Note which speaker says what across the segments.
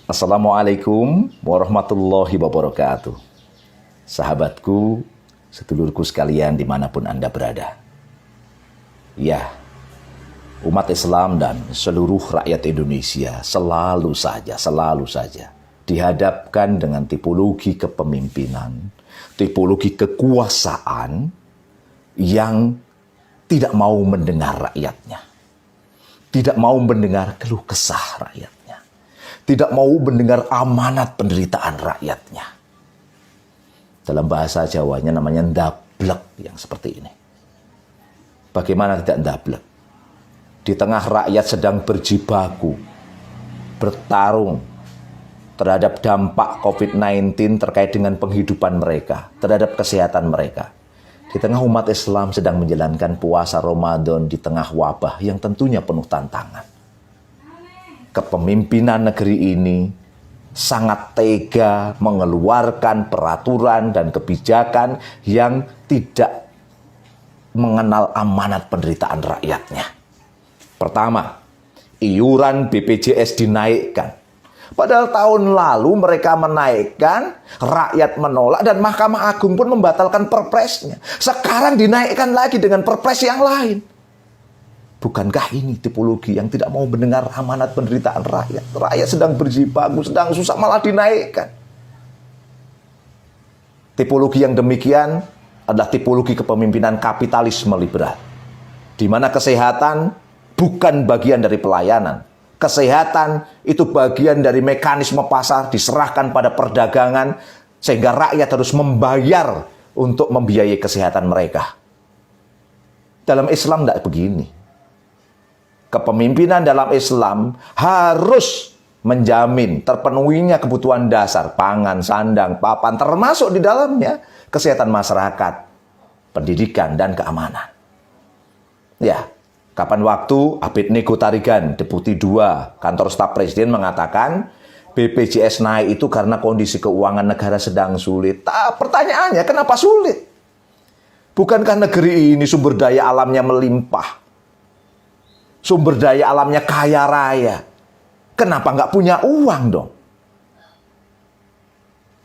Speaker 1: Assalamualaikum warahmatullahi wabarakatuh. Sahabatku, sedulurku sekalian dimanapun Anda berada. Ya, umat Islam dan seluruh rakyat Indonesia selalu saja dihadapkan dengan tipologi kepemimpinan, tipologi kekuasaan yang tidak mau mendengar rakyatnya, tidak mau mendengar keluh kesah rakyatnya, tidak mau mendengar amanat penderitaan rakyatnya. Dalam bahasa Jawanya namanya ndablek yang seperti ini. Bagaimana tidak ndablek? Di tengah rakyat sedang berjibaku, bertarung terhadap dampak COVID-19 terkait dengan penghidupan mereka, terhadap kesehatan mereka. Di tengah umat Islam sedang menjalankan puasa Ramadan di tengah wabah yang tentunya penuh tantangan. Kepemimpinan negeri ini sangat tega mengeluarkan peraturan dan kebijakan yang tidak mengenal amanat penderitaan rakyatnya. Pertama, iuran BPJS dinaikkan. Padahal tahun lalu mereka menaikkan, rakyat menolak, dan Mahkamah Agung pun membatalkan perpresnya. Sekarang dinaikkan lagi dengan perpres yang lain. Bukankah ini tipologi yang tidak mau mendengar amanat penderitaan rakyat? Rakyat sedang berjibaku, sedang susah, malah dinaikkan. Tipologi yang demikian adalah tipologi kepemimpinan kapitalisme liberal, di mana kesehatan bukan bagian dari pelayanan. Kesehatan itu bagian dari mekanisme pasar, diserahkan pada perdagangan, sehingga rakyat harus membayar untuk membiayai kesehatan mereka. Dalam Islam tidak begini. Kepemimpinan dalam Islam harus menjamin terpenuhinya kebutuhan dasar, pangan, sandang, papan, termasuk di dalamnya kesehatan masyarakat, pendidikan, dan keamanan. Ya, kapan waktu Abid Nego Tarigan, Deputi 2 Kantor Staf Presiden mengatakan BPJS naik itu karena kondisi keuangan negara sedang sulit. Pertanyaannya, kenapa sulit? Bukankah negeri ini sumber daya alamnya melimpah? Sumber daya alamnya kaya raya. Kenapa nggak punya uang dong?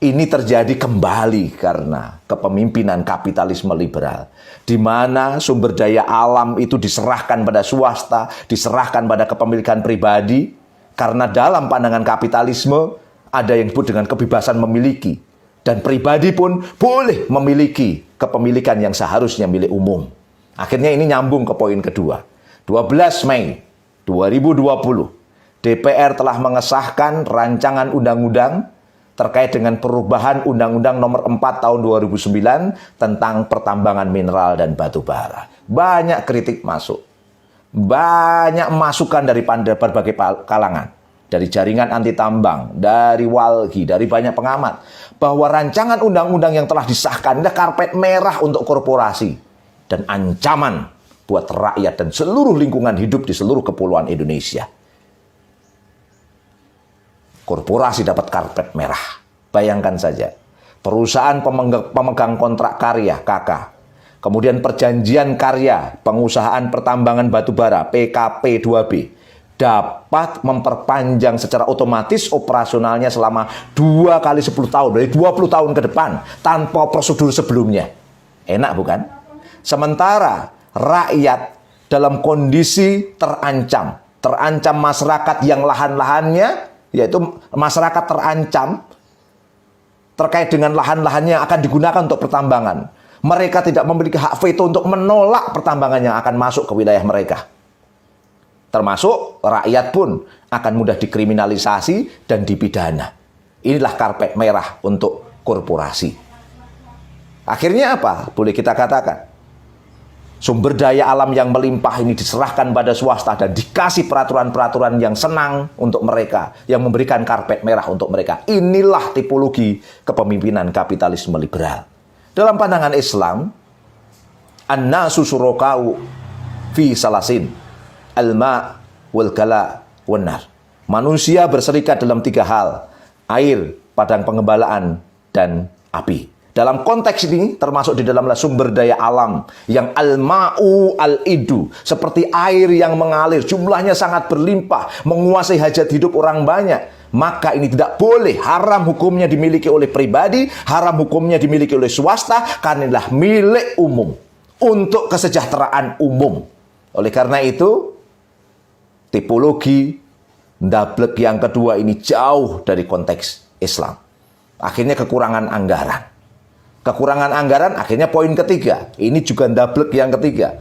Speaker 1: Ini terjadi kembali karena kepemimpinan kapitalisme liberal, di mana sumber daya alam itu diserahkan pada swasta, diserahkan pada kepemilikan pribadi, karena dalam pandangan kapitalisme ada yang disebut dengan kebebasan memiliki, dan pribadi pun boleh memiliki kepemilikan yang seharusnya milik umum. Akhirnya ini nyambung ke poin kedua. 12 Mei 2020, DPR telah mengesahkan rancangan undang-undang terkait dengan perubahan Undang-Undang Nomor 4 Tahun 2009 tentang pertambangan mineral dan batu bara. Banyak kritik masuk. Banyak masukan dari berbagai kalangan. Dari jaringan anti tambang, dari Walgi, dari banyak pengamat. Bahwa rancangan undang-undang yang telah disahkan adalah karpet merah untuk korporasi. Dan ancaman buat rakyat dan seluruh lingkungan hidup di seluruh kepulauan Indonesia. Korporasi dapat karpet merah. Bayangkan saja, perusahaan pemegang kontrak karya (KK), kemudian perjanjian karya pengusahaan pertambangan batubara (PKP 2B) dapat memperpanjang secara otomatis operasionalnya selama 2 kali 10 tahun, dari 20 tahun ke depan, tanpa prosedur sebelumnya. Enak bukan? Sementara rakyat dalam kondisi terancam masyarakat yang lahan-lahannya, yaitu masyarakat terancam terkait dengan lahan-lahannya yang akan digunakan untuk pertambangan. Mereka tidak memiliki hak veto untuk menolak pertambangan yang akan masuk ke wilayah mereka. Termasuk rakyat pun akan mudah dikriminalisasi dan dipidana. Inilah karpet merah untuk korporasi. Akhirnya apa? Boleh kita katakan, sumber daya alam yang melimpah ini diserahkan pada swasta dan dikasih peraturan-peraturan yang senang untuk mereka, yang memberikan karpet merah untuk mereka. Inilah tipologi kepemimpinan kapitalisme liberal. Dalam pandangan Islam, an-nasu syuraka'u fi salasin, al-ma' wal kala wan nar. Manusia berserikat dalam 3 hal: air, padang pengembalaan, dan api. Dalam konteks ini termasuk di dalamlah sumber daya alam yang al-ma'u al-idu, seperti air yang mengalir, jumlahnya sangat berlimpah, menguasai hajat hidup orang banyak. maka ini tidak boleh. Haram hukumnya dimiliki oleh pribadi, haram hukumnya dimiliki oleh swasta, karena inilah milik umum untuk kesejahteraan umum. Oleh karena itu, tipologi ndablek yang kedua ini jauh dari konteks Islam. Akhirnya kekurangan anggaran. Kekurangan anggaran akhirnya poin ketiga. Ini juga ndablek yang ketiga.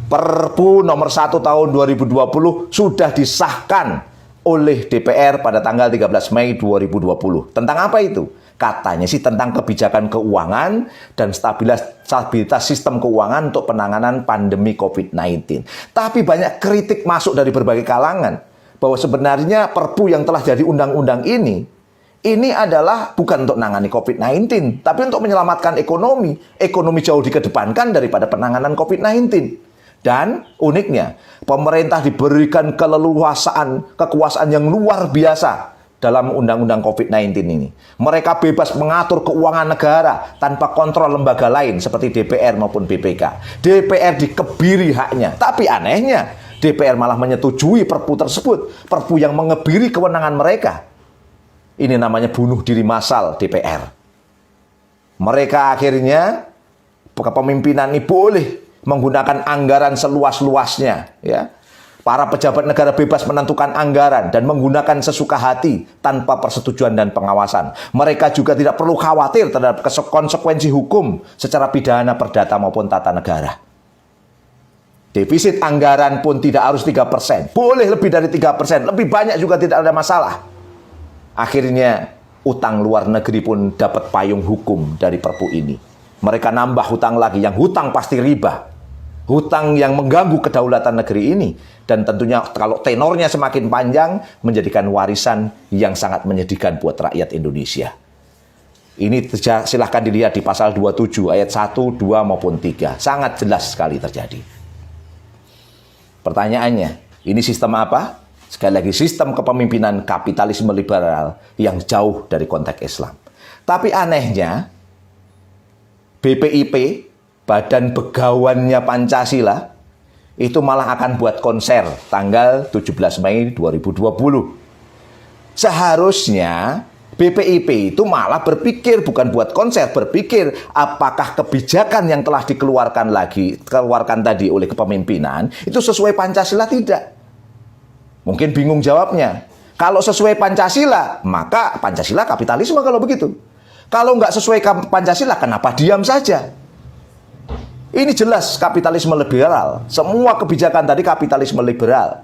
Speaker 1: Perpu nomor 1 tahun 2020 sudah disahkan oleh DPR pada tanggal 13 Mei 2020. Tentang apa itu? Katanya sih tentang kebijakan keuangan dan stabilitas sistem keuangan untuk penanganan pandemi COVID-19. Tapi banyak kritik masuk dari berbagai kalangan bahwa sebenarnya perpu yang telah jadi undang-undang ini adalah bukan untuk menangani COVID-19, tapi untuk menyelamatkan ekonomi. Ekonomi jauh dikedepankan daripada penanganan COVID-19. Dan uniknya, pemerintah diberikan kekuasaan yang luar biasa dalam undang-undang COVID-19 ini. Mereka bebas mengatur keuangan negara tanpa kontrol lembaga lain seperti DPR maupun BPK. DPR dikebiri haknya. Tapi anehnya, DPR malah menyetujui perpu tersebut. Perpu yang mengebiri kewenangan mereka. Ini namanya bunuh diri massal DPR. Mereka akhirnya, kepemimpinan ini boleh menggunakan anggaran seluas-luasnya, ya. Para pejabat negara bebas menentukan anggaran dan menggunakan sesuka hati tanpa persetujuan dan pengawasan. Mereka juga tidak perlu khawatir terhadap konsekuensi hukum secara pidana, perdata maupun tata negara. Defisit anggaran pun tidak harus 3%. Boleh lebih dari 3%, lebih banyak juga tidak ada masalah. Akhirnya utang luar negeri pun dapat payung hukum dari perpu ini. Mereka nambah hutang lagi, yang hutang pasti riba. Hutang yang mengganggu kedaulatan negeri ini. Dan tentunya kalau tenornya semakin panjang, menjadikan warisan yang sangat menyedihkan buat rakyat Indonesia. Ini silahkan dilihat di pasal 27 ayat 1, 2 maupun 3. Sangat jelas sekali terjadi. Pertanyaannya, ini sistem apa? Sekali lagi, sistem kepemimpinan kapitalisme liberal yang jauh dari konteks Islam. Tapi anehnya, BPIP, Badan Begawannya Pancasila, itu malah akan buat konser tanggal 17 Mei 2020. Seharusnya BPIP itu malah berpikir, bukan buat konser, berpikir apakah kebijakan yang telah dikeluarkan tadi oleh kepemimpinan itu sesuai Pancasila tidak. Mungkin bingung jawabnya. Kalau sesuai Pancasila, maka Pancasila kapitalisme kalau begitu. Kalau nggak sesuai Pancasila, kenapa diam saja? Ini jelas kapitalisme liberal. Semua kebijakan tadi kapitalisme liberal.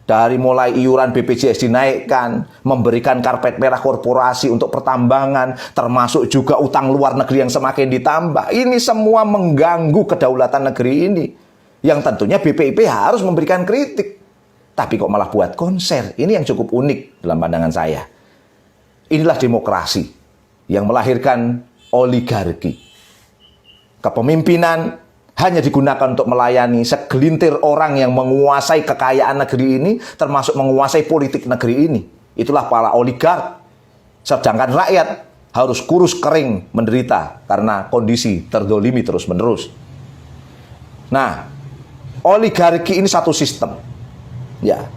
Speaker 1: Dari mulai iuran BPJS dinaikkan, memberikan karpet merah korporasi untuk pertambangan, termasuk juga utang luar negeri yang semakin ditambah. Ini semua mengganggu kedaulatan negeri ini. Yang tentunya BPIP harus memberikan kritik. Tapi kok malah buat konser? Ini yang cukup unik dalam pandangan saya. Inilah demokrasi yang melahirkan oligarki. Kepemimpinan hanya digunakan untuk melayani segelintir orang yang menguasai kekayaan negeri ini, termasuk menguasai politik negeri ini. Itulah para oligark. Sedangkan rakyat harus kurus kering menderita karena kondisi terdolimi terus-menerus. Nah, oligarki ini satu sistem, ya,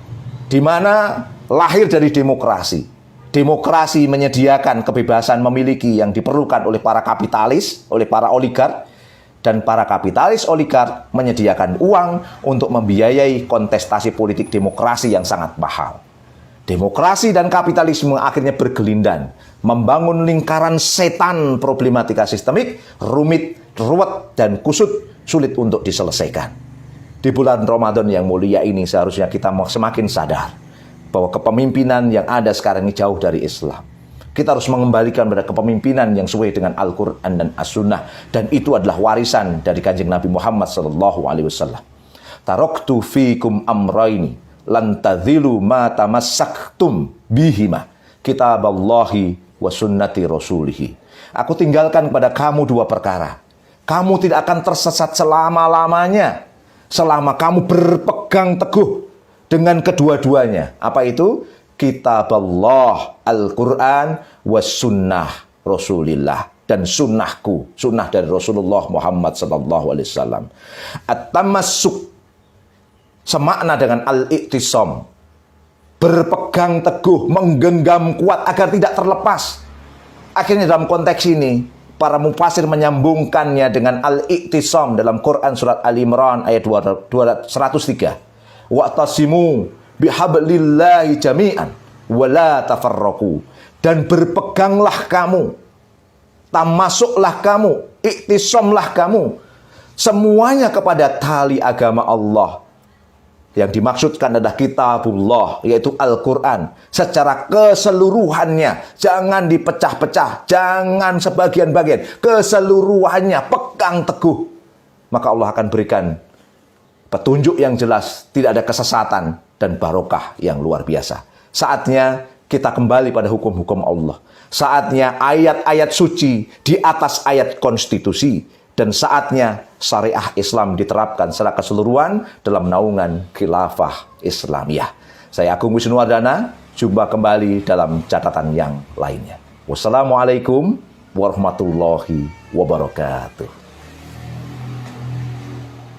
Speaker 1: di mana lahir dari demokrasi. Demokrasi menyediakan kebebasan memiliki yang diperlukan oleh para kapitalis, oleh para oligark. Dan para kapitalis oligark menyediakan uang untuk membiayai kontestasi politik demokrasi yang sangat mahal. Demokrasi dan kapitalisme akhirnya bergelindan, membangun lingkaran setan problematika sistemik, rumit, ruwet, dan kusut, sulit untuk diselesaikan. Di bulan Ramadan yang mulia ini seharusnya kita semakin sadar bahwa kepemimpinan yang ada sekarang ini jauh dari Islam. Kita harus mengembalikan pada kepemimpinan yang sesuai dengan Al-Quran dan As-Sunnah. Dan itu adalah warisan dari Kanjeng Nabi Muhammad SAW. Taraktu fikum amraini lan tadhilu ma tamassaktum bihima kitaballahi wa sunnati rasulihi. Aku tinggalkan kepada kamu dua perkara. Kamu tidak akan tersesat selama-lamanya selama kamu berpegang teguh dengan kedua-duanya. Apa itu? Kitab Allah, Al-Quran, was sunnah Rasulillah, dan sunnahku, sunnah dari Rasulullah Muhammad SAW. At-tamassuk semakna dengan al-iktisam, berpegang teguh, menggenggam kuat agar tidak terlepas. Akhirnya dalam konteks ini, para mufasir menyambungkannya dengan al-i'tisam dalam Quran surat Ali Imran ayat 103. Wa'tasimu bihablillahi jami'an wa la tafarraqu. Dan berpeganglah kamu, tamasuklah kamu, i'tisamlah kamu, semuanya kepada tali agama Allah. Yang dimaksudkan adalah kitabullah, yaitu Al-Quran. Secara keseluruhannya, jangan dipecah-pecah, jangan sebagian-bagian. Keseluruhannya, pegang teguh. Maka Allah akan berikan petunjuk yang jelas, tidak ada kesesatan, dan barokah yang luar biasa. Saatnya kita kembali pada hukum-hukum Allah. Saatnya ayat-ayat suci di atas ayat konstitusi. Dan saatnya syariah Islam diterapkan secara keseluruhan dalam naungan khilafah Islamiyah. Saya Agung Wisnuwardana, jumpa kembali dalam catatan yang lainnya. Wassalamualaikum warahmatullahi wabarakatuh.